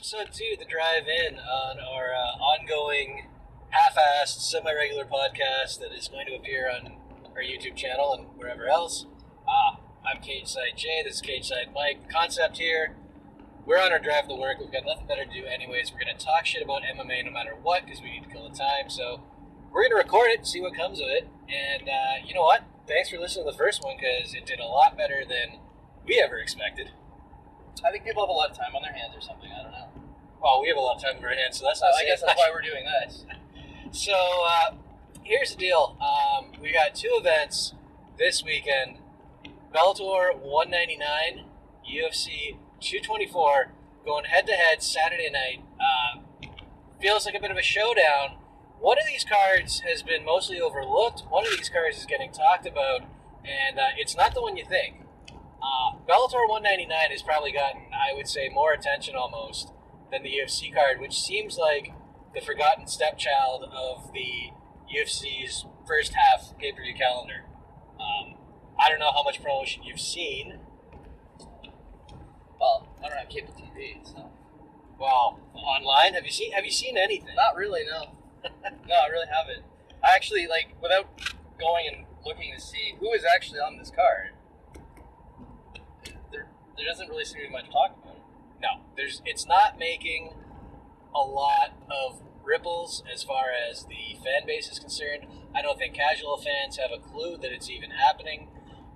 episode 2, the drive-in on our ongoing half-assed, semi-regular podcast that is going to appear on our YouTube channel and wherever else. I'm Cage Side Jay, this is Cage Side Mike. The concept here, we're on our drive to work, we've got nothing better to do anyways. We're going to talk shit about MMA no matter what, because we need to kill the time, so we're going to record it and see what comes of it. And you know what? Thanks for listening to the first one, because it did a lot better than we ever expected. I think people have a lot of time on their hands or something. I don't know. Well, we have a lot of time on our hands, so that's not I guess that's why we're doing this. So, here's the deal. We got 2 events this weekend. Bellator 199, UFC 224, going head-to-head Saturday night. Feels like a bit of a showdown. One of these cards has been mostly overlooked. One of these cards is getting talked about, and it's not the one you think. Bellator 199 has probably gotten, I would say, more attention almost than the UFC card, which seems like the forgotten stepchild of the UFC's first half pay-per-view calendar. I don't know how much promotion you've seen. Well, I don't have cable TV, so. Well, online, have you seen anything? Not really, no. No, I really haven't. I actually, without going and looking to see who is actually on this card, there doesn't really seem to be much talk about it. No, it's not making a lot of ripples as far as the fan base is concerned. I don't think casual fans have a clue that it's even happening.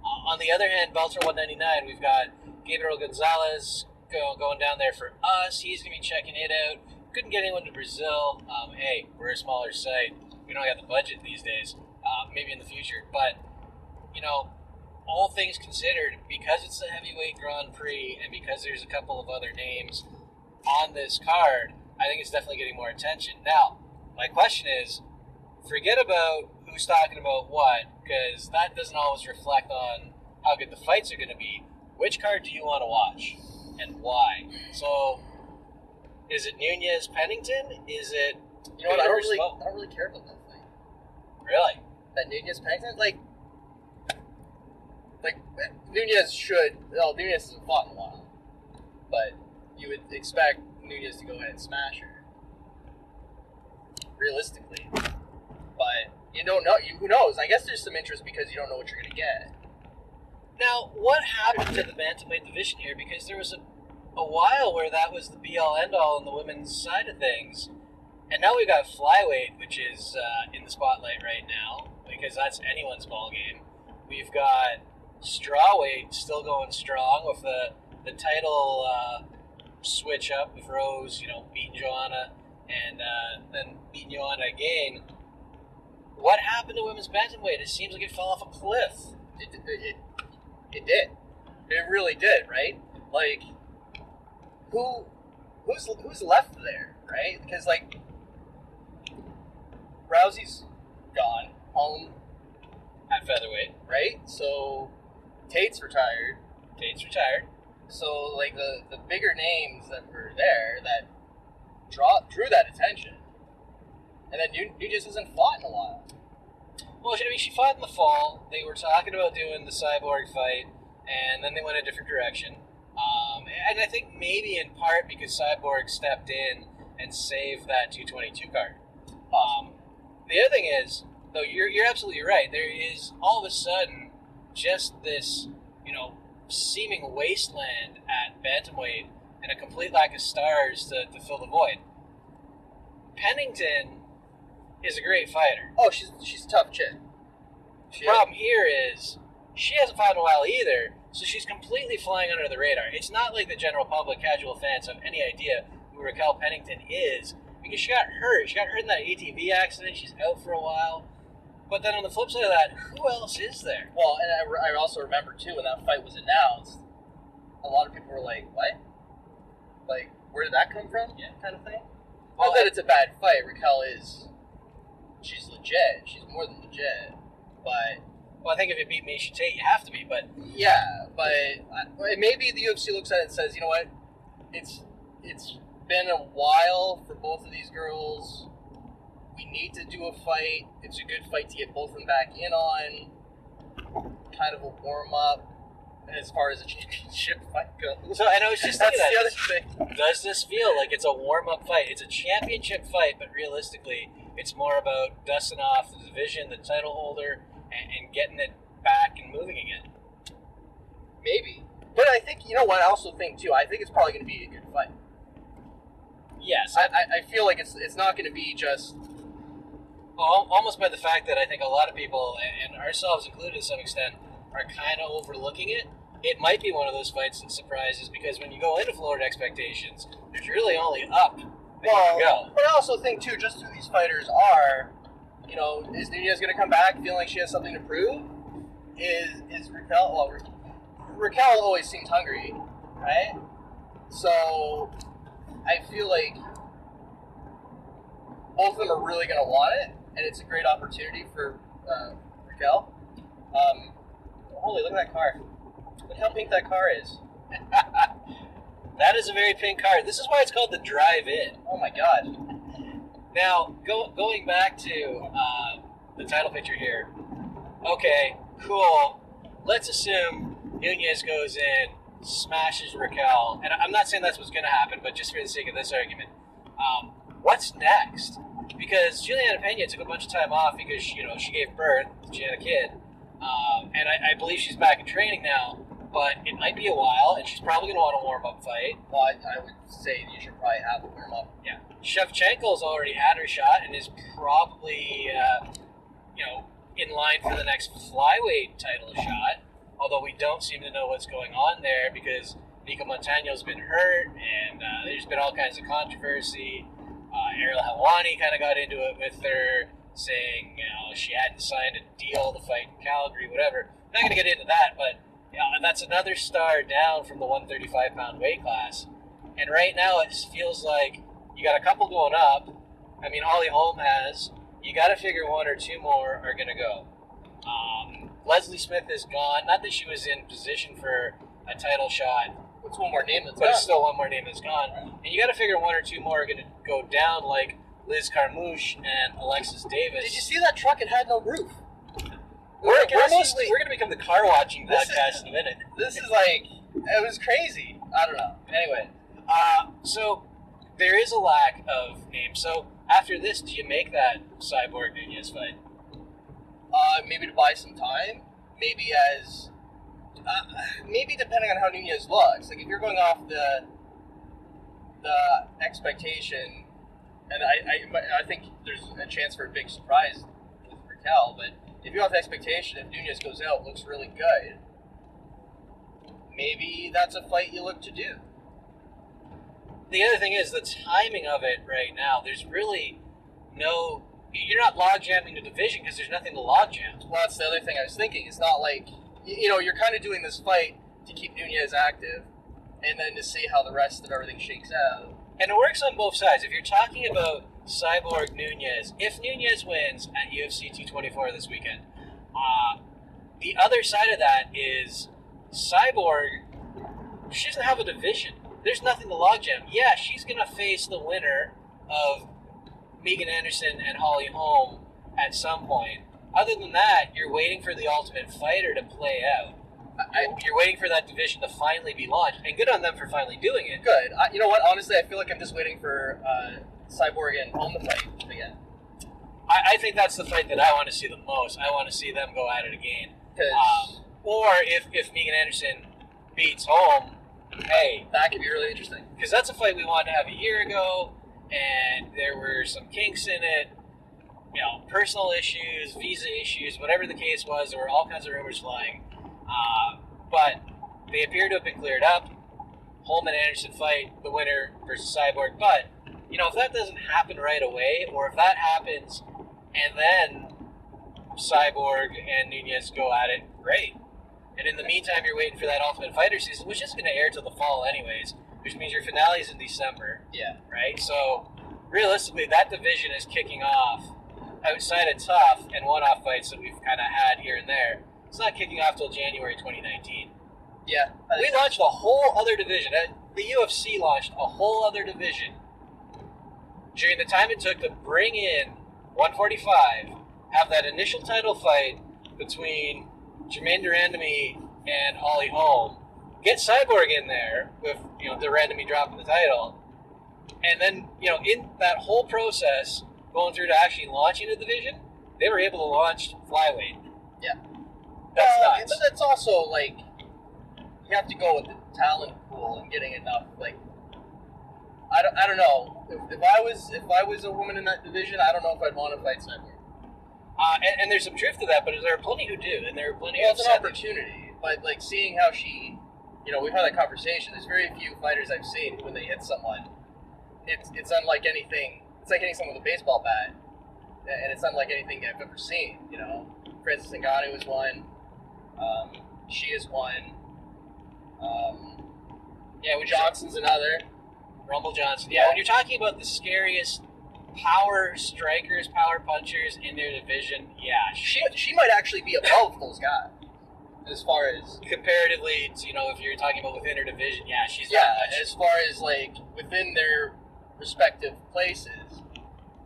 On the other hand, Bellator 199, we've got Gabriel Gonzalez going down there for us. He's going to be checking it out. Couldn't get anyone to Brazil. Hey, we're a smaller site. We don't have the budget these days. Maybe in the future. But, you know, all things considered, because it's the heavyweight Grand Prix and because there's a couple of other names on this card, I think it's definitely getting more attention. Now, my question is, forget about who's talking about what, because that doesn't always reflect on how good the fights are going to be. Which card do you want to watch, and why? So, is it Nunes-Pennington? Is it... You know what, I don't really care about that fight. Really? That Nunes-Pennington? Nunes should... Well, Nunes hasn't fought in a while. But you would expect Nunes to go ahead and smash her. Realistically. But you don't know. Who knows? I guess there's some interest because you don't know what you're going to get. Now, what happened to the bantamweight division here? Because there was a while where that was the be-all, end-all on the women's side of things. And now we've got flyweight, which is in the spotlight right now, because that's anyone's ball game. We've got strawweight still going strong with the title switch up with Rose, beating Joanna and then beating Joanna again. What happened to women's bantamweight? It seems like it fell off a cliff. It did. It really did, right? Who's left there, right? Because Rousey's gone home At featherweight. right? So Tate's retired. So the bigger names that were there that drew that attention, and then Nunes hasn't fought in a while. Well, she fought in the fall. They were talking about doing the Cyborg fight, and then they went a different direction. And I think maybe in part because Cyborg stepped in and saved that 222 card. The other thing is, though, you're absolutely right. There is all of a sudden just this, seeming wasteland at bantamweight and a complete lack of stars to fill the void. Pennington is a great fighter. Oh, she's a tough chick. The problem here is she hasn't fought in a while either, so she's completely flying under the radar. It's not like the general public, casual fans have any idea who Raquel Pennington is, because she got hurt. She got hurt in that ATV accident. She's out for a while. But then on the flip side of that, who else is there? Well, and I also remember, too, when that fight was announced, a lot of people were like, what? Where did that come from? Yeah. Kind of thing. Well, Not that it's a bad fight. Raquel she's legit. She's more than legit. But... Well, I think if you beat Miesha Tate, you have to be, but... Yeah, but maybe the UFC looks at it and says, you know what? It's been a while for both of these girls. We need to do a fight. It's a good fight to get both of them back in on. Kind of a warm-up. as far as a championship fight goes. So, and I was just That's thinking the that. other thing. Does this feel like it's a warm-up fight? It's a championship fight, but realistically, it's more about dusting off the division, the title holder, and getting it back and moving again. Maybe. But I think, you know what, I also think, too, I think it's probably going to be a good fight. Yes. I feel like it's not going to be just... Well, almost by the fact that I think a lot of people, and ourselves included to some extent, are kind of overlooking it. It might be one of those fights that surprises, because when you go into Florida expectations, there's really only up that you can go. But I also think, too, just who these fighters are, you know, is Nunez going to come back feeling like she has something to prove? Is Raquel... Well, Raquel always seemed hungry, right? So I feel like both of them are really going to want it, and it's a great opportunity for Raquel. Holy, look at that car. Look how pink that car is. That is a very pink car. This is why it's called the drive-in. Oh my god. Now, going back to the title picture here. Okay, cool. Let's assume Nunez goes in, smashes Raquel, and I'm not saying that's what's going to happen, but just for the sake of this argument, what's next? Because Juliana Pena took a bunch of time off because, you know, she gave birth, she had a kid, and I believe she's back in training now, but it might be a while, and she's probably going to want a warm-up fight. Well, I would say you should probably have a warm-up. Yeah. Shevchenko's already had her shot and is probably, you know, in line for the next flyweight title shot, although we don't seem to know what's going on there because Nico Montano's been hurt, and there's been all kinds of controversy. Ariel Helwani kind of got into it with her, saying, you know, she hadn't signed a deal to fight in Calgary, whatever. I'm not going to get into that, but you know, that's another star down from the 135-pound weight class. And right now it feels like you got a couple going up. I mean, Holly Holm has. You got to figure one or two more are going to go. Leslie Smith is gone. Not that she was in position for a title shot. What's one more name that's but gone? It's still one more name that's gone. And you got to figure one or two more are going to go down, like Liz Carmouche and Alexis Davis. Did you see that truck? It had no roof. We're going to become the car watching podcast in a minute. This is like, it was crazy. I don't know. Anyway. So there is a lack of names. So after this, do you make that Cyborg Nunez fight? Maybe to buy some time. Maybe as... maybe depending on how Nunez looks. Like, if you're going off the expectation, and I think there's a chance for a big surprise with Raquel, but if you're off the expectation, if Nunez goes out, looks really good, maybe that's a fight you look to do. The other thing is the timing of it right now. There's really no... You're not log jamming the division because there's nothing to log jam. Well, that's the other thing I was thinking. It's not like, you know, you're kind of doing this fight to keep Nunez active and then to see how the rest of everything shakes out. And it works on both sides. If you're talking about Cyborg Nunez, if Nunez wins at UFC 224 this weekend, the other side of that is Cyborg, she doesn't have a division. There's nothing to logjam. Yeah, she's going to face the winner of Megan Anderson and Holly Holm at some point. Other than that, you're waiting for the Ultimate Fighter to play out. You're waiting for that division to finally be launched, and good on them for finally doing it. Good. You know what? Honestly, I feel like I'm just waiting for Cyborg and Holm to fight again. I think that's the fight that I want to see the most. I want to see them go at it again. Or if Megan Anderson beats Holm, hey, that could be really interesting. Because that's a fight we wanted to have a year ago, and there were some kinks in it. You know, personal issues, visa issues, whatever the case was. There were all kinds of rumors flying. But they appear to have been cleared up. Holm and Anderson fight, the winner versus Cyborg. But, you know, if that doesn't happen right away, or if that happens and then Cyborg and Nunez go at it, great. And in the meantime, you're waiting for that Ultimate Fighter season, which isn't going to air till the fall anyways, which means your finale is in December. Yeah. Right? So, realistically, that division is kicking off outside of tough and one-off fights that we've kind of had here and there. It's not kicking off till January 2019. Yeah. We launched a whole other division. The UFC launched a whole other division during the time it took to bring in 145, have that initial title fight between Jermaine Durandamy and Holly Holm. Get Cyborg in there with, the randomly dropping the title. And then, in that whole process, going through to actually launching the division, they were able to launch flyweight. Yeah. That's nuts. But that's also, like, you have to go with the talent pool and getting enough, like, I don't know. If I was a woman in that division, I don't know if I'd want to fight Cyborg. And there's some truth to that, but there are plenty who do, and there are plenty Well, of it's an opportunity, but, like, seeing how she, we've had that conversation, there's very few fighters I've seen when they hit someone, it's unlike anything, it's like hitting someone with a baseball bat, and it's unlike anything I've ever seen, Francis Ngannou was one, she is one, Johnson's another. Rumble Johnson. Yeah, when you're talking about the scariest power strikers, power punchers in their division, yeah. She might actually be above those guys. As far as... Comparatively, if you're talking about within her division, yeah, she's that much. As far as, like, within their respective places,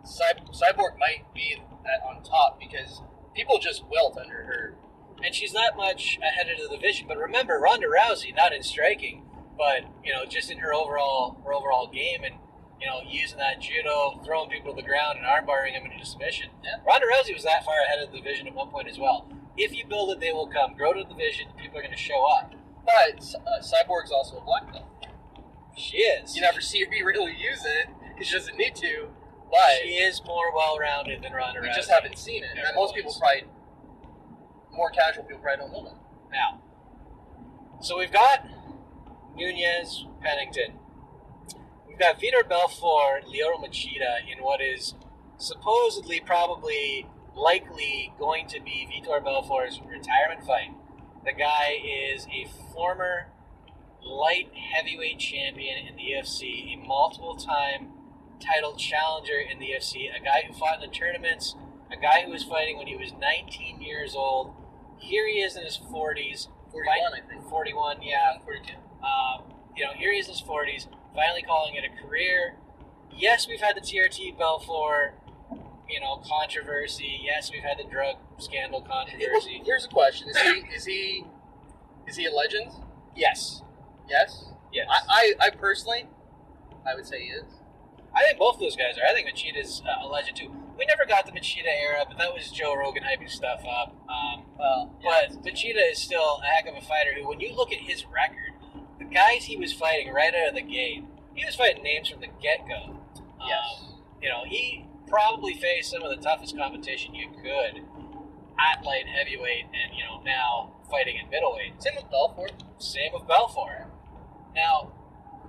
Cyborg might be on top because people just wilt under her. And she's not much ahead of the division, but remember, Ronda Rousey, not in striking, but, just in her overall game and, using that judo, throwing people to the ground and armbarring them into submission. Yeah. Ronda Rousey was that far ahead of the division at one point as well. If you build it, they will come. Grow to the division, people are going to show up. But Cyborg's also a black belt. She is. You never see her really use it because she doesn't need to. But she is more well-rounded than Ronda Rousey. We just haven't seen it. And most people probably, more casual people probably don't know that. Now, so we've got Nunes, Pennington. We've got Vitor Belfort, Lyoto Machida in what is supposedly, probably, likely going to be Vitor Belfort's retirement fight. The guy is a former light heavyweight champion in the UFC, a multiple-time title challenger in the UFC, a guy who fought in the tournaments, a guy who was fighting when he was 19 years old. Here he is in his 40s. 41, I think. 41, yeah. 42. Here he is in his 40s, finally calling it a career. Yes, we've had the TRT Belfort, controversy. Yes, we've had the drug scandal controversy. Here's a question: Is he a legend? Yes. Yes. Yes. I personally, I would say he is. I think both those guys are. I think Machida's a legend too. We never got the Machida era, but that was Joe Rogan hyping stuff up. But Machida is still a heck of a fighter who, when you look at his record, the guys he was fighting right out of the gate, he was fighting names from the get-go. Yes. He probably faced some of the toughest competition you could at light heavyweight and, now fighting in middleweight. Same with Belfort. Same with Belfort. Now,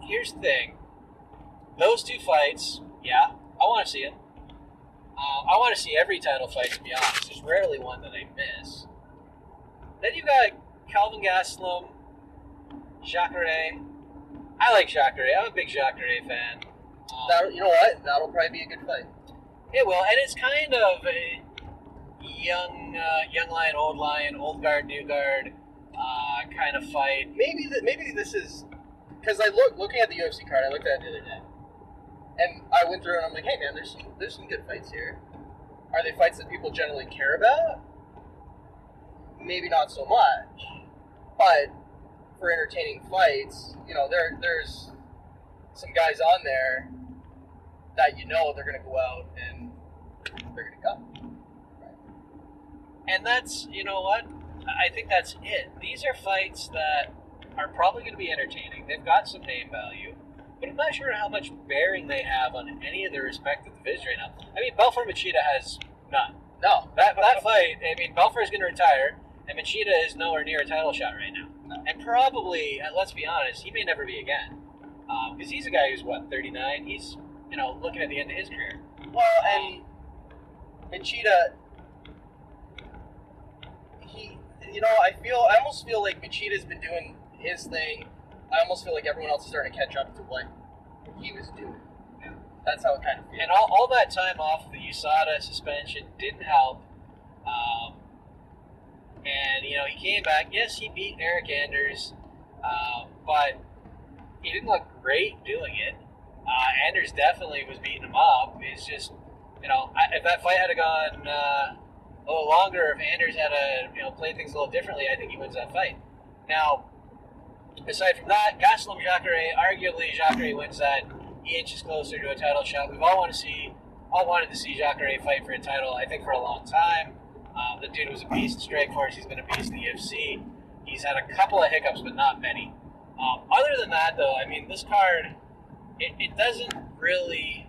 here's the thing. Those two fights, yeah, I want to see them. I want to see every title fight, to be honest. There's rarely one that I miss. Then you got Calvin Gastelum, Jacare. I like Jacare. I'm a big Jacare fan. You know what? That'll probably be a good fight. It will, and it's kind of a young lion, old guard, new guard kind of fight. Maybe this is because looking at the UFC card. I looked at it the other day, and I went through and I'm like, hey man, there's some good fights here. Are they fights that people generally care about? Maybe not so much, but for entertaining fights, there's some guys on there that they're going to go out and they're going to go. Right. And that's, what? I think that's it. These are fights that are probably going to be entertaining. They've got some name value, but I'm not sure how much bearing they have on any of their respective divisions right now. I mean, Belfort Machida has none. No. That fight, I mean, Belfort is going to retire, and Machida is nowhere near a title shot right now. No. And probably, let's be honest, he may never be again. Because he's a guy who's, 39? He's, looking at the end of his career. Well, and Machida, I almost feel like Machida's been doing his thing. I almost feel like everyone else is starting to catch up to what he was doing. Yeah. That's how it kind of feels. And all that time off the USADA suspension didn't help. And, he came back. Yes, he beat Eric Anders, but he didn't look great doing it. Anders definitely was beating him up. It's just, if that fight had gone a little longer, if Anders had played things a little differently, I think he wins that fight. Now, aside from that, Gastelum Jacare, arguably Jacare wins that. He inches closer to a title shot. We've all wanted to see Jacare fight for a title, I think, for a long time. The dude was a beast in Strikeforce. He's been a beast in the UFC. He's had a couple of hiccups, but not many. Other than that, though, I mean, this card, it doesn't really...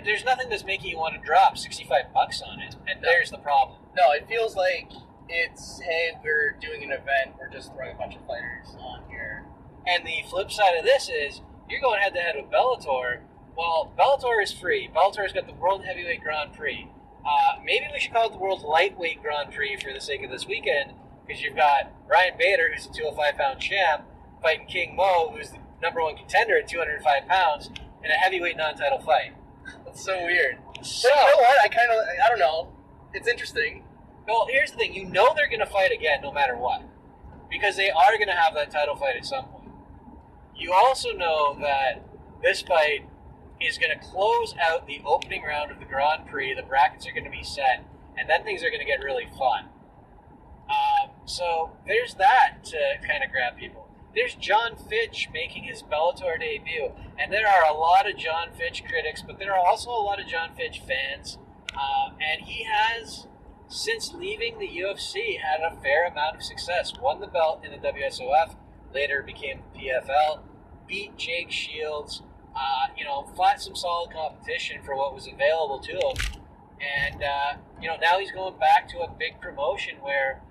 There's nothing that's making you want to drop $65 on it, and there's the problem. No, it feels like it's, hey, we're doing an event, we're just throwing a bunch of fighters on here. And the flip side of this is, you're going head-to-head with Bellator. Well, Bellator is free. Bellator's got the World Heavyweight Grand Prix. Maybe we should call it the World Lightweight Grand Prix for the sake of this weekend, because you've got Ryan Bader, who's a 205-pound champ, fighting King Mo, who's the number one contender at 205 pounds, in a heavyweight non-title fight. That's so weird. So, but you know what? I don't know. It's interesting. Well, here's the thing. You know they're going to fight again no matter what, because they are going to have that title fight at some point. You also know that this fight is going to close out the opening round of the Grand Prix. The brackets are going to be set, and then things are going to get really fun. So there's that to kind of grab people. There's John Fitch making his Bellator debut, and there are a lot of John Fitch critics, but there are also a lot of John Fitch fans, and he has, since leaving the UFC, had a fair amount of success. Won the belt in the WSOF, later became the PFL, beat Jake Shields, fought some solid competition for what was available to him. And, now he's going back to a big promotion where,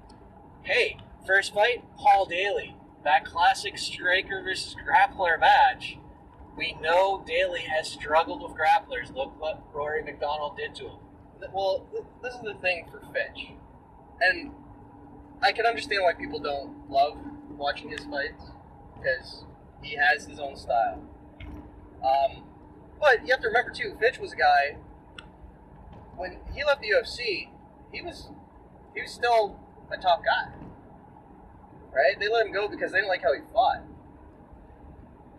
hey, first fight, Paul Daly. That classic striker versus grappler match. We know Daly has struggled with grapplers. Look what Rory McDonald did to him. Well, this is the thing for Fitch. And I can understand why people don't love watching his fights, because he has his own style. But you have to remember, too, Fitch was a guy, when he left the UFC, he was still a top guy. Right? They let him go because they didn't like how he fought.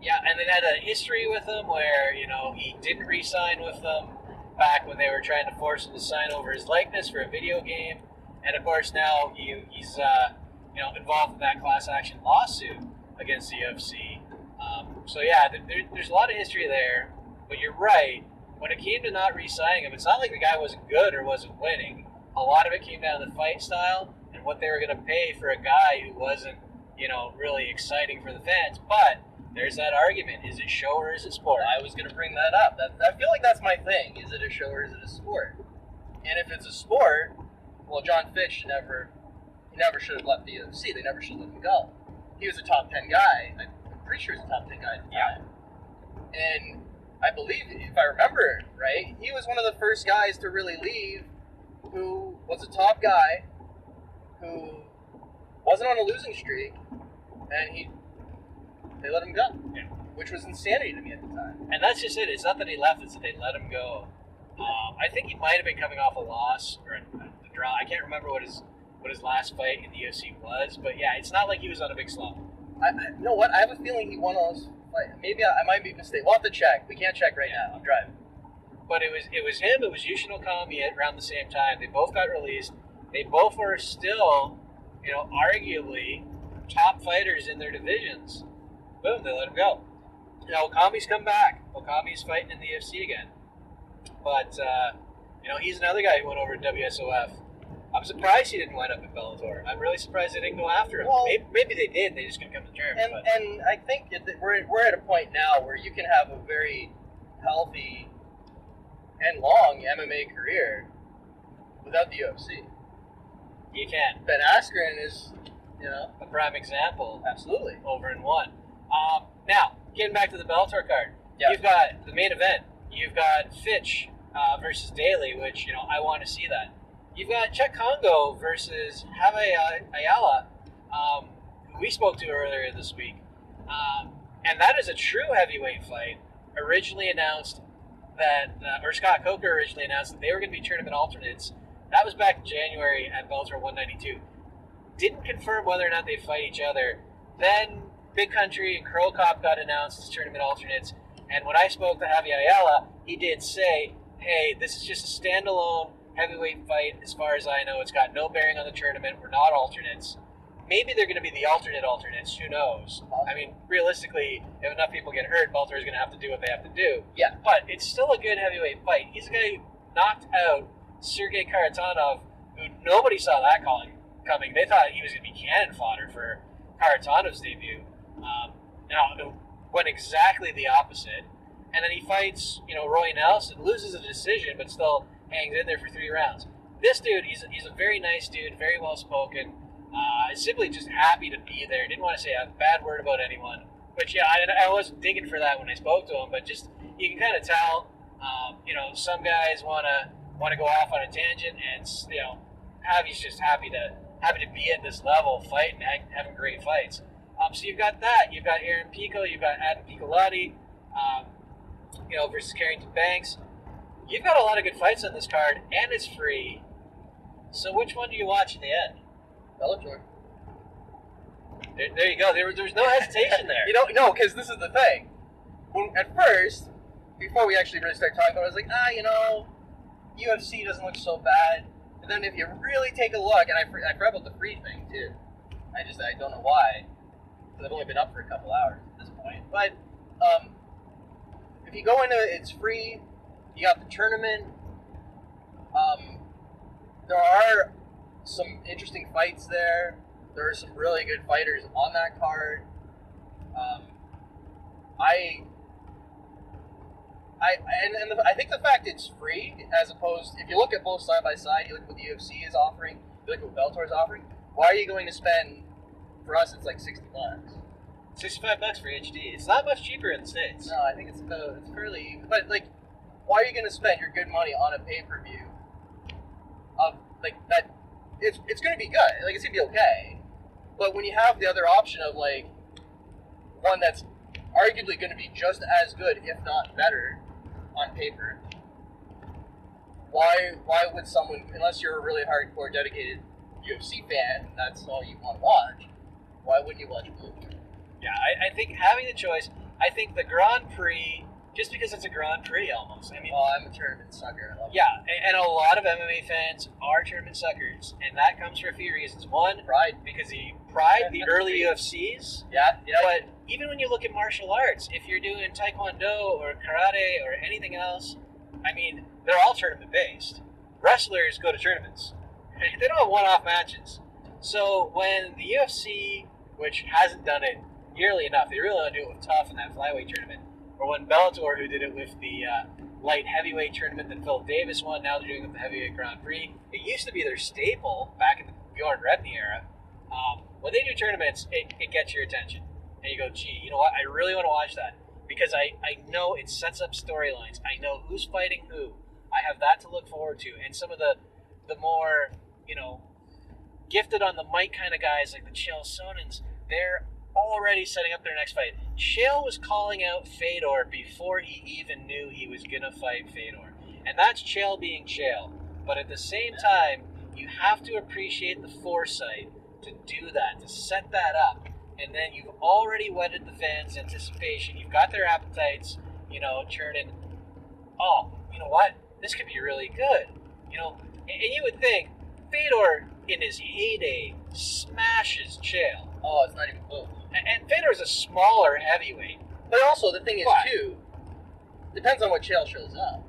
Yeah, and they had a history with him where, he didn't re-sign with them back when they were trying to force him to sign over his likeness for a video game. And, of course, now he's involved in that class action lawsuit against the UFC. There's a lot of history there. But you're right. When it came to not re-signing him, it's not like the guy wasn't good or wasn't winning. A lot of it came down to the fight style and what they were going to pay for a guy who wasn't, really exciting for the fans. But there's that argument. Is it show or is it sport? I was going to bring that up. I feel like that's my thing. Is it a show or is it a sport? And if it's a sport, well, John Fitch never should have left the UFC. They never should have let him go. He was a top 10 guy. I'm pretty sure he was a top 10 guy at the time. And I believe, if I remember right, he was one of the first guys to really leave who was a top guy, who wasn't on a losing streak, and they let him go, which was insanity to me at the time. And that's just it. It's not that he left; it's that they let him go. I think he might have been coming off a loss or a draw. I can't remember what his last fight in the UFC was, but yeah, it's not like he was on a big slump. You know what? I have a feeling he won all his fights. Maybe I might be mistaken. We'll have to check. We can't check right now. I'm driving. But it was him. It was Yushin Okami at around the same time. They both got released. They both were still, arguably top fighters in their divisions. Boom, they let him go. Now, Okami's come back. Okami's fighting in the UFC again. But, he's another guy who went over to WSOF. I'm surprised he didn't wind up in Bellator. I'm really surprised they didn't go after him. Well, maybe they did. They just couldn't come to terms. And I think we're at a point now where you can have a very healthy and long MMA career without the UFC. You can. Ben Askren is, a prime example. Absolutely. Over in one. Now, getting back to the Bellator card. Yeah. You've got the main event. You've got Fitch versus Daly, which, I want to see that. You've got Czech Congo versus Have Ayala, who we spoke to earlier this week. And that is a true heavyweight fight. Originally announced or Scott Coker originally announced that they were going to be tournament alternates. That was back in January at Bellator 192. Didn't confirm whether or not they'd fight each other. Then Big Country and Crow Cop got announced as tournament alternates. And when I spoke to Javi Ayala, he did say, hey, this is just a standalone heavyweight fight. As far as I know, it's got no bearing on the tournament. We're not alternates. maybe they're going to be the alternates. Who knows? I mean, realistically, if enough people get hurt, Bellator is going to have to do what they have to do. Yeah. But it's still a good heavyweight fight. He's a guy who knocked out Sergey Kharitonov, who nobody saw that coming. They thought he was going to be cannon fodder for Kharitonov's debut. Now, it went exactly the opposite. And then he fights, Roy Nelson, loses a decision, but still hangs in there for 3 rounds. This dude, he's a very nice dude, very well spoken. Simply just happy to be there. Didn't want to say a bad word about anyone. But yeah, I wasn't digging for that when I spoke to him. But just you can kind of tell, some guys want to go off on a tangent, and Javi's just happy to be at this level, fighting, having great fights. So you've got that. You've got Aaron Pico. You've got Adam Piccolotti, versus Carrington Banks. You've got a lot of good fights on this card, and it's free. So which one do you watch in the end? Bellator. There you go. There's no hesitation there. No, because this is the thing. At first, before we actually really started talking about it, I was like, UFC doesn't look so bad. And then if you really take a look, and I forgot about the free thing too. I don't know why. Because I've only been up for a couple hours at this point. But if you go into it's free, you got the tournament. There are some interesting fights there. There are some really good fighters on that card. I think the fact it's free, as opposed, if you look at both side by side, you look at what the UFC is offering, you look at what Bellator is offering. Why are you going to spend? For us, it's like $60. $65 for HD. It's not much cheaper in the States. No, I think it's fairly. But why are you going to spend your good money on a pay-per-view of that? It's going to be good. It's going to be okay. But when you have the other option of one that's arguably going to be just as good, if not better, on paper, why would someone, unless you're a really hardcore, dedicated UFC fan, and that's all you want to watch, why wouldn't you watch Bellator? Yeah, I think having the choice, I think the Grand Prix, just because it's a Grand Prix almost. I mean, I'm a tournament sucker. I love it. And a lot of MMA fans are tournament suckers, and that comes for a few reasons. One, pride, because the early UFCs. Yeah. But even when you look at martial arts, if you're doing Taekwondo or Karate or anything else, I mean, they're all tournament based. Wrestlers go to tournaments. They don't have one-off matches. So when the UFC, which hasn't done it nearly enough, they really want to do it with Tough in that flyweight tournament, or when Bellator, who did it with the light heavyweight tournament that Phil Davis won, now they're doing it with the heavyweight Grand Prix. It used to be their staple back in the Bjorn Rebney era. When they do tournaments, it gets your attention. And you go, gee, you know what? I really want to watch that. Because I know it sets up storylines. I know who's fighting who. I have that to look forward to. And some of the more, gifted on the mic kind of guys like the Chael Sonnens, they're already setting up their next fight. Chael was calling out Fedor before he even knew he was going to fight Fedor. And that's Chael being Chael. But at the same time, you have to appreciate the foresight to do that, to set that up. And then you've already whetted the fans' anticipation. You've got their appetites, churning. Oh, you know what? This could be really good. And you would think Fedor, in his heyday, smashes Chael. Oh, it's not even close. And Fedor's a smaller heavyweight. But also, the thing is, too, depends on what Chael shows up.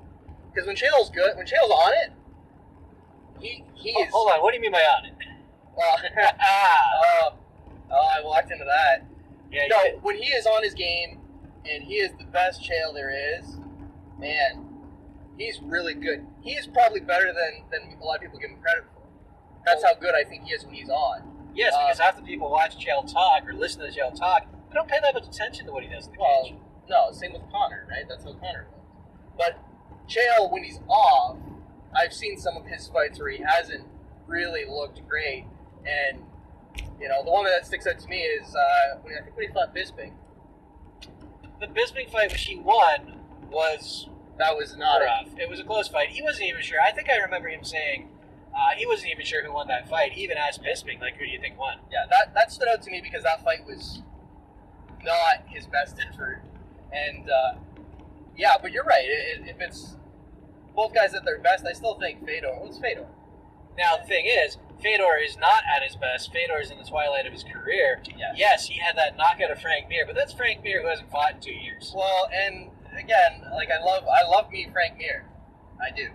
Because when Chael's good, when Chael's on it, he is... Hold on, what do you mean by on it? I walked into that. Yeah. No, when he is on his game, and he is the best Chael there is, man, he's really good. He is probably better than a lot of people give him credit for. That's how good I think he is when he's on. Yes, because half the people watch Chael talk or listen to Chael talk, they don't pay that much attention to what he does in the cage. No, same with Conor, right? That's how Conor goes. But Chael, when he's off, I've seen some of his fights where he hasn't really looked great, and the one that sticks out to me is when he fought Bisping. The Bisping fight, which he won, was not rough. It was a close fight. He wasn't even sure. I think I remember him saying he wasn't even sure who won that fight. He even asked Bisping, who do you think won? Yeah, that stood out to me because that fight was not his best effort. And but you're right. If it's both guys at their best, I still think Fedor. What's Fedor? Now, the thing is, Fedor is not at his best. Fedor is in the twilight of his career. Yes. Yes, he had that knockout of Frank Mir, but that's Frank Mir who hasn't fought in 2 years. Well, and again, like I love me Frank Mir, I do,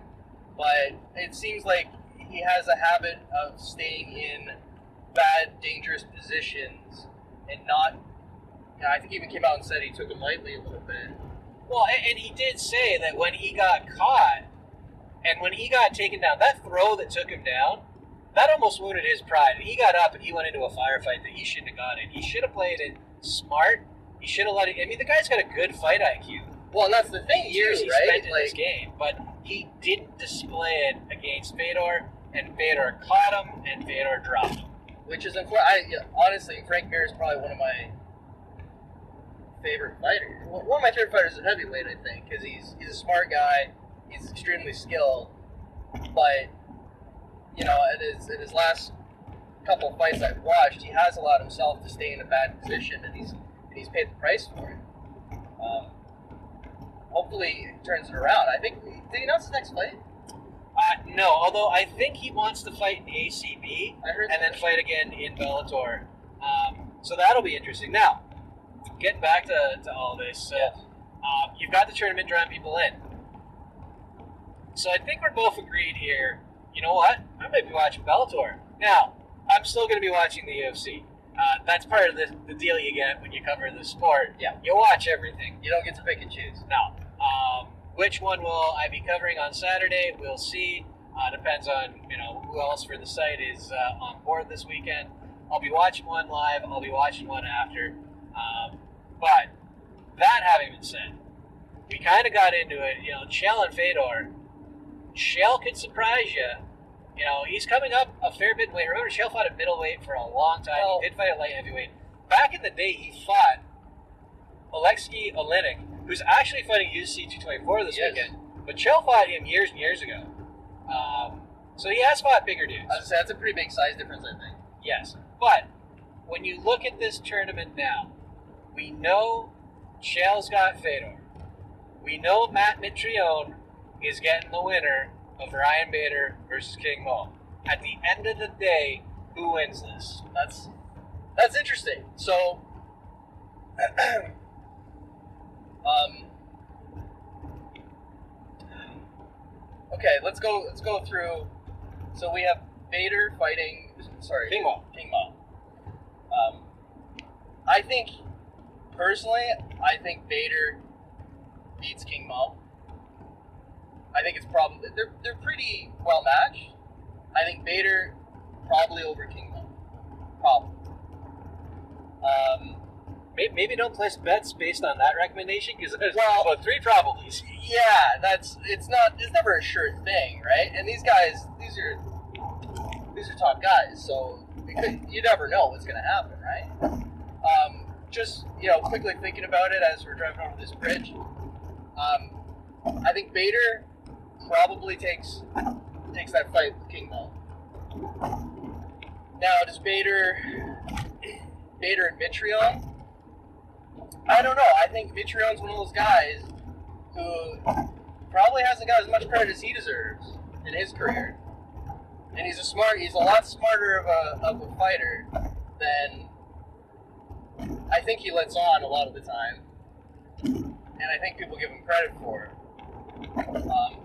but it seems like he has a habit of staying in bad, dangerous positions and not. I think he even came out and said he took him lightly a little bit. Well, and he did say that when he got caught and when he got taken down, that throw that took him down, that almost wounded his pride. And he got up and he went into a firefight that he shouldn't have got in. He should have played it smart. He should have let it. I mean, the guy's got a good fight IQ. Well, and that's the thing, Years he right? spent in this game, but he didn't display it against Fedor, and Fedor caught him, and Fedor dropped him. Which is unfortunate. Honestly, Frank Mir is probably one of my favorite fighters. One of my favorite fighters is heavyweight, I think, because he's a smart guy. He's extremely skilled, but in his last couple of fights I've watched, he has allowed himself to stay in a bad position, and he's paid the price for it. Hopefully, he turns it around. I think did he announce his next fight? No, although I think he wants to fight in ACB and then fight again in Bellator. So that'll be interesting. Now, getting back to all this, you've got the tournament drawing people in. So I think we're both agreed here. You know what? I might be watching Bellator. Now, I'm still going to be watching the UFC. That's part of the deal you get when you cover the sport. Yeah. You watch everything. You don't get to pick and choose. No. Which one will I be covering on Saturday? We'll see. Depends on who else for the site is on board this weekend. I'll be watching one live. I'll be watching one after. But that having been said, we kind of got into it. Chael and Fedor. Chael could surprise you. He's coming up a fair bit in weight. Remember, Chael fought at middleweight for a long time. Well, He did fight at light heavyweight. Back in the day, he fought Alexei Oleinik, who's actually fighting UFC 224 this weekend. But Chael fought him years and years ago. So he has fought bigger dudes. I was gonna say, that's a pretty big size difference, I think. Yes. But when you look at this tournament now, we know Chael's got Fedor. We know Matt Mitrione is getting the winner of Ryan Bader versus King Mo. At the end of the day, who wins this? That's interesting. So, okay, let's go through. So we have Bader fighting. Sorry, King Mo. I think Bader beats King Mo. I think it's probably they're pretty well matched. I think Bader probably over King Mo. Probably. Maybe don't place bets based on that recommendation because there's Well, about 3 probablys. Yeah, it's never a sure thing, right? And these are top guys, so you never know what's going to happen, right? Just quickly thinking about it as we're driving over this bridge, I think Bader probably takes that fight with King Mo. Now, does Bader and Mitrione? I don't know. I think Mitrione's one of those guys who probably hasn't got as much credit as he deserves in his career. And he's a lot smarter of a fighter than I think he lets on a lot of the time. And I think people give him credit for it.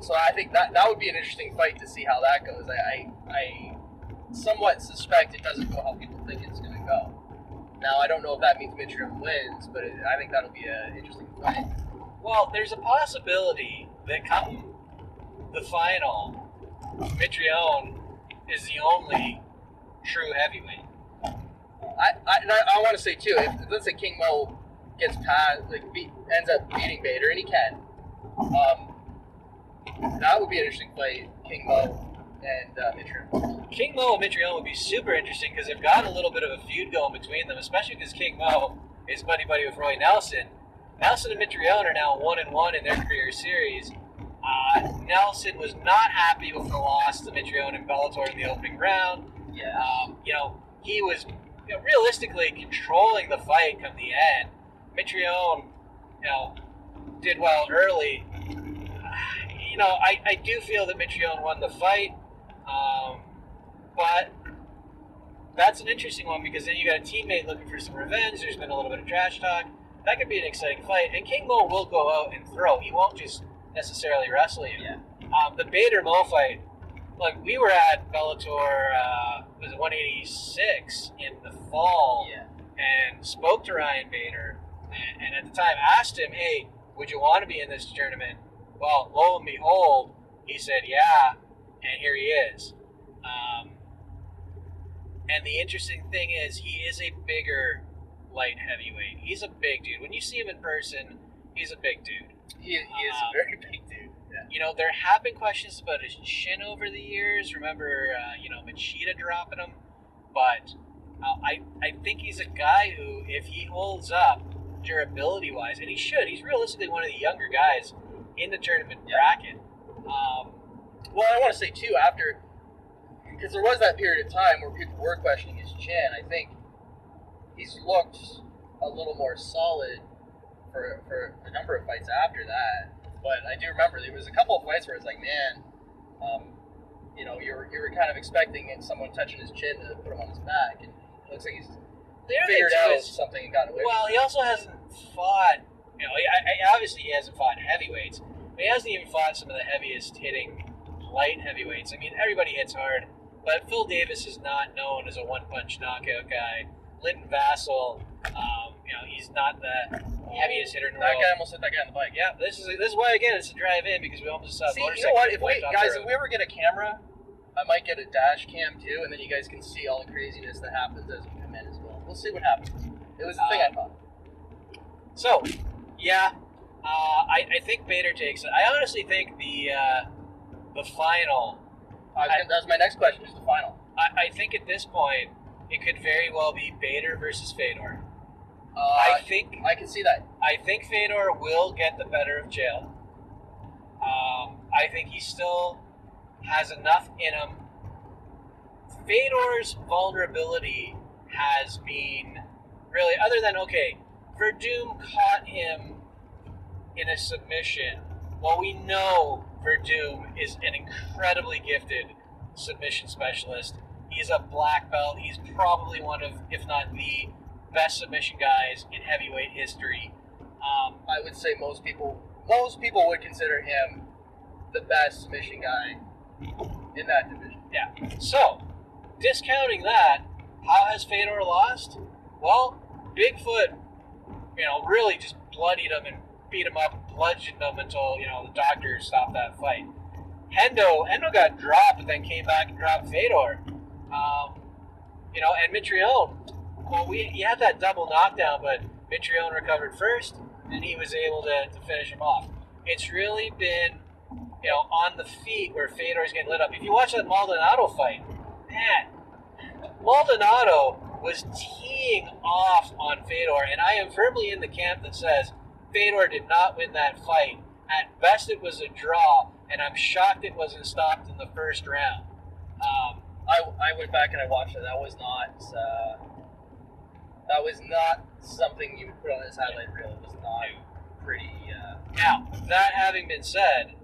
So I think that would be an interesting fight to see how that goes. I somewhat suspect it doesn't go how people think it's going to go. Now, I don't know if that means Mitrione wins, but I think that'll be an interesting fight. Well, there's a possibility that come the final, Mitrione is the only true heavyweight. I want to say too, if let's say King Mo gets past, ends up beating Bader, and he can, that would be an interesting fight, King Mo and Mitrione. King Mo and Mitrione would be super interesting because they've got a little bit of a feud going between them, especially because King Mo is buddy with Roy Nelson. Nelson and Mitrione are now 1-1 in their career series. Nelson was not happy with the loss to Mitrione in Bellator in the opening round. Yeah. He was realistically controlling the fight come the end. Mitrione, did well early. I do feel that Mitrione won the fight, but that's an interesting one because then you got a teammate looking for some revenge. There's been a little bit of trash talk. That could be an exciting fight. And King Mo will go out and throw. He won't just necessarily wrestle you. Yeah. The Bader Mo fight, like we were at Bellator, was it 186 in the fall, and spoke to Ryan Bader, and at the time asked him, hey, would you want to be in this tournament? Well, lo and behold, he said, yeah, and here he is. And the interesting thing is, he is a bigger light heavyweight. He's a big dude. When you see him in person, he's a big dude. He is a very big dude. Yeah. You know, there have been questions about his chin over the years. Remember, Machida dropping him. But I think he's a guy who, if he holds up durability-wise, and he should, he's realistically one of the younger guys in the tournament bracket. Well, I want to say, too, after... Because there was that period of time where people were questioning his chin. I think he's looked a little more solid for a number of fights after that. But I do remember there was a couple of fights where it's like, man, you were kind of expecting someone touching his chin to put him on his back, and it looks like he's figured out something and got away. Well, he also hasn't fought. Obviously he hasn't fought heavyweights, but he hasn't even fought some of the heaviest hitting light heavyweights. I mean, everybody hits hard. But Phil Davis is not known as a one-punch knockout guy. Lyndon Vassell, he's not the heaviest hitter in the world. That guy almost hit that guy on the bike. Yeah, this is why, again, it's a drive-in, because we almost saw See, you know what? If we ever get a camera, I might get a dash cam, too, and then you guys can see all the craziness that happens as we come in as well. We'll see what happens. It was the thing I thought. So, yeah, I think Bader takes it. I honestly think the final... that was my next question, is the final. I think at this point, it could very well be Bader versus Fedor. I can see that. I think Fedor will get the better of Chael. I think he still has enough in him. Fedor's vulnerability has been really, other than, Verdum caught him in a submission. Well, we know Verdum is an incredibly gifted submission specialist. He's a black belt. He's probably one of, if not the best submission guys in heavyweight history. I would say most people would consider him the best submission guy in that division. Yeah. So, discounting that, how has Fedor lost? Well, Bigfoot, really just bloodied him and beat him up, bludgeoned him until, the doctors stopped that fight. Hendo got dropped, but then came back and dropped Fedor. And Mitrione, well, he had that double knockdown, but Mitrione recovered first, and he was able to finish him off. It's really been, on the feet where Fedor's getting lit up. If you watch that Maldonado fight, man, Maldonado was teeing off on Fedor, and I am firmly in the camp that says Fedor did not win that fight. At best, it was a draw, and I'm shocked it wasn't stopped in the first round. I went back and I watched it. That was not something you would put on this highlight reel. It was not pretty. Now, that having been said,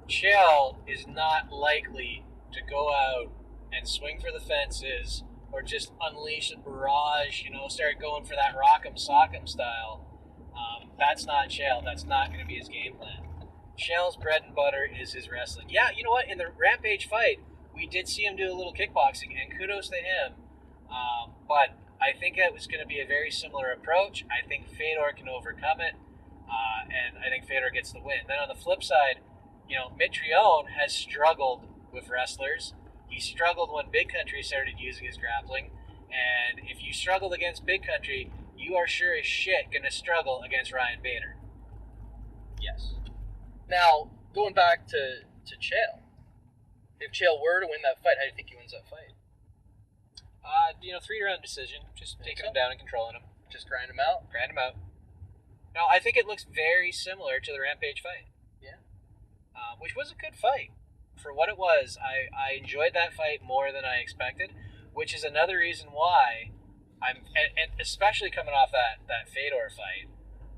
Chael is not likely to go out and swing for the fences or just unleash a barrage, start going for that rock'em sock'em style. That's not Chael. That's not going to be his game plan. Chael's bread and butter is his wrestling. Yeah, you know what? In the Rampage fight, we did see him do a little kickboxing, and kudos to him. But I think it was going to be a very similar approach. I think Fedor can overcome it, and I think Fedor gets the win. Then on the flip side, Mitrione has struggled with wrestlers. He struggled when Big Country started using his grappling, and if you struggled against Big Country, you are sure as shit going to struggle against Ryan Bader. Yes. Now, going back to Chael, if Chael were to win that fight, how do you think he wins that fight? 3-round decision, just taking him down and controlling him. Just grind him out? Grind him out. No, I think it looks very similar to the Rampage fight. Yeah. Which was a good fight. For what it was, I enjoyed that fight more than I expected, which is another reason why and especially coming off that Fedor fight,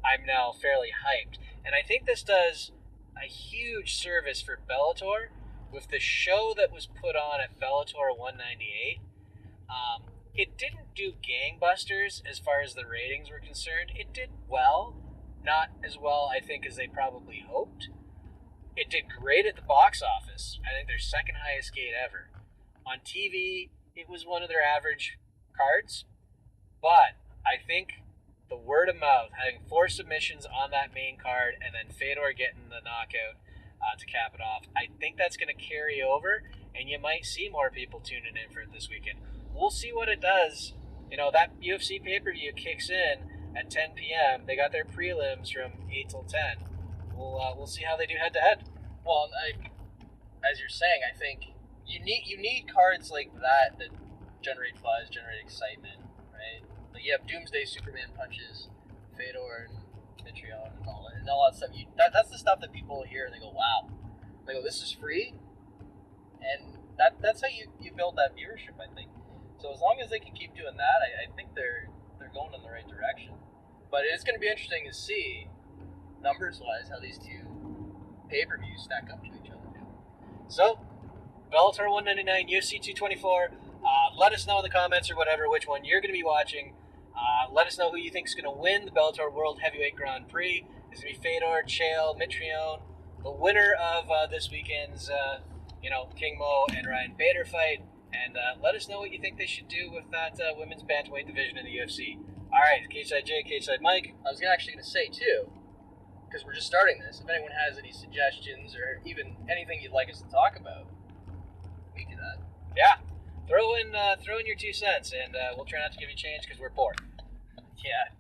I'm now fairly hyped. And I think this does a huge service for Bellator with the show that was put on at Bellator 198. It didn't do gangbusters as far as the ratings were concerned. It did well, not as well, I think, as they probably hoped. It did great at the box office. I think their second highest gate ever. On TV, it was one of their average cards, but I think the word of mouth, having 4 submissions on that main card, and then Fedor getting the knockout to cap it off, I think that's going to carry over, and you might see more people tuning in for it this weekend. We'll see what it does. You know, that UFC pay-per-view kicks in at 10 p.m. They got their prelims from 8 till 10. We'll see how they do head-to-head. Well, as you're saying, I think you need cards like that generate buzz, generate excitement, right? Like you have Doomsday Superman punches, Fedor and Mitrione and all that stuff. That's the stuff that people hear and they go, wow. They go, this is free? And that's how you build that viewership, I think. So as long as they can keep doing that, I think they're going in the right direction. But it's going to be interesting to see, numbers-wise, how these two pay-per-views stack up to each other. So, Bellator 199, UFC 224. Let us know in the comments or whatever which one you're going to be watching. Let us know who you think is going to win the Bellator World Heavyweight Grand Prix. Is it going to be Fedor, Chael, Mitrione? The winner of this weekend's King Mo and Ryan Bader fight. And let us know what you think they should do with that women's bantamweight division in the UFC. All right, Cage-Side Jay, Cage-Side Mike. I was actually going to say, too, because we're just starting this, if anyone has any suggestions or even anything you'd like us to talk about, we do that. Yeah. Throw in your 2 cents, and we'll try not to give you change because we're poor. Yeah.